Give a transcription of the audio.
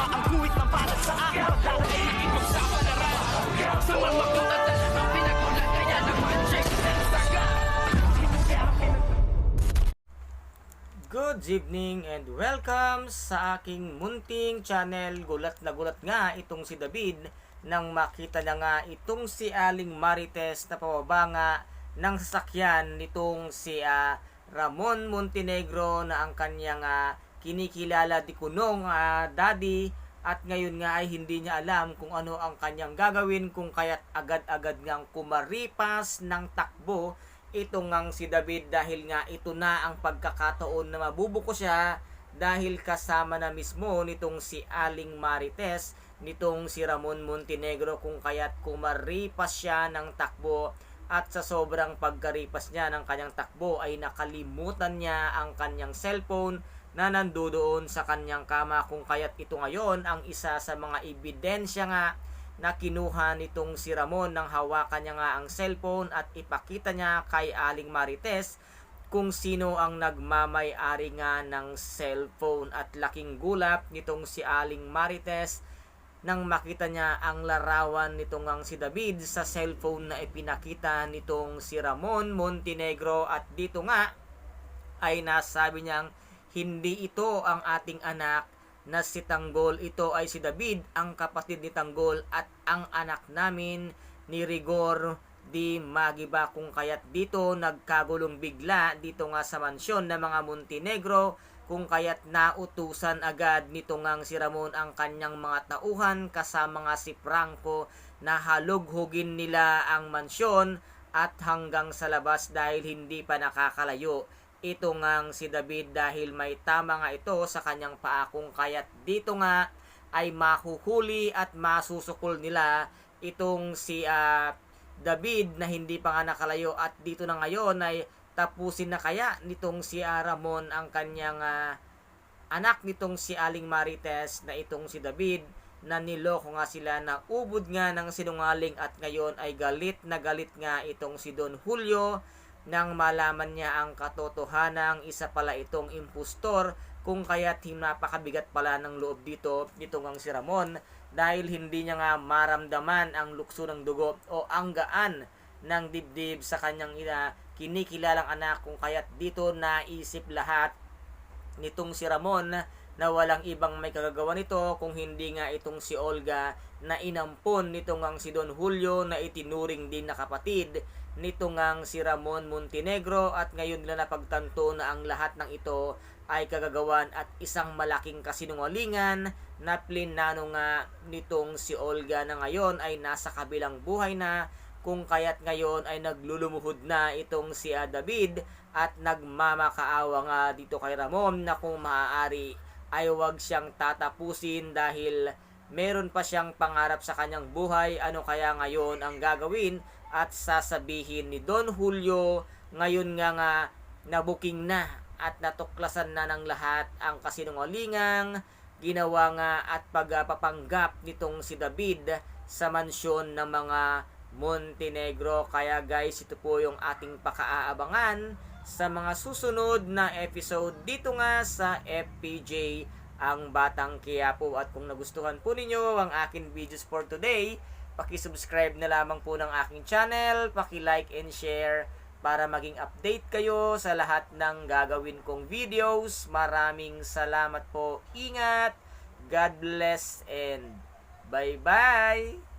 tama ang guhit na para sa akin. Pagdala ay nakipagsapalaran sa mga katatan ang pinagulan kaya naman check saga. Good evening and welcome sa aking munting channel. Gulat na gulat nga itong si David nang makita na nga itong si Aling Marites na pababa nga ng sasakyan nitong si Ramon Montenegro na ang kanyang kinikilala di kunong daddy, at ngayon nga ay hindi niya alam kung ano ang kanyang gagawin, kung kaya't agad-agad ngang kumaripas ng takbo itong ngang si David dahil nga ito na ang pagkakataon na mabubuko siya dahil kasama na mismo nitong si Aling Marites, nitong si Ramon Montenegro, kung kaya't kumaripas siya ng takbo. At sa sobrang pagkaripas niya ng kanyang takbo ay nakalimutan niya ang kanyang cellphone na nandoon sa kanyang kama, kung kaya't ito ngayon ang isa sa mga ebidensya nga na kinuha nitong si Ramon nang hawakan niya nga ang cellphone at ipakita niya kay Aling Marites kung sino ang nagmamay-ari nga ng cellphone. At laking gulat nitong si Aling Marites nang makita niya ang larawan nitong ang si David sa cellphone na ipinakita nitong si Ramon Montenegro. At dito nga ay nasabi niyang hindi ito ang ating anak na si Tanggol, ito ay si David, ang kapatid ni Tanggol at ang anak namin ni Rigor di Magiba. Kung kaya't dito nagkagulong bigla dito nga sa mansyon ng mga Montenegro, kung kaya't nautusan agad nito ngang si Ramon ang kanyang mga tauhan kasama nga si Franco na halughugin nila ang mansyon at hanggang sa labas dahil hindi pa nakakalayo ito ngang si David dahil may tama nga ito sa kanyang paa, kung kaya't dito nga ay mahuhuli at masusukol nila itong si David na hindi pa nga nakalayo. At dito na ngayon ay tapusin na kaya nitong si Ramon ang kanyang anak nitong si Aling Marites na itong si David, na niloko nga sila, na ubod nga ng sinungaling. At ngayon ay galit na galit nga itong si Don Julio nang malaman niya ang katotohanan, isa pala itong impostor, kung kaya't napakabigat pala ng loob dito nitong si Ramon dahil hindi niya nga maramdaman ang lukso ng dugo o ang gaan ng dibdib sa kanyang kinikilalang anak, kung kaya't dito naisip lahat nitong si Ramon na walang ibang may kagagawa nito kung hindi nga itong si Olga na inampon nitong ang si Don Julio na itinuring din na kapatid nitong ang si Ramon Montenegro. At ngayon nila napagtanto na ang lahat ng ito ay kagagawan at isang malaking kasinungalingan na plinano nga nitong si Olga na ngayon ay nasa kabilang buhay na, kung kaya't ngayon ay naglulumuhod na itong si David at nagmamakaawa nga dito kay Ramon na kung maaari ay huwag siyang tatapusin dahil meron pa siyang pangarap sa kanyang buhay. Ano kaya ngayon ang gagawin at sasabihin ni Don Julio ngayon nga nabuking na at natuklasan na ng lahat ang kasinungalingang ginawa nga at pagpapanggap nitong si David sa mansyon ng mga Montenegro. Kaya guys, ito po yung ating pakaaabangan sa mga susunod na episode dito nga sa FPJ ang Batang Quiapo. At kung nagustuhan po ninyo ang aking videos for today, paki-subscribe na lamang po ng aking channel, paki-like and share para maging update kayo sa lahat ng gagawin kong videos. Maraming salamat po. Ingat, God bless, and bye-bye!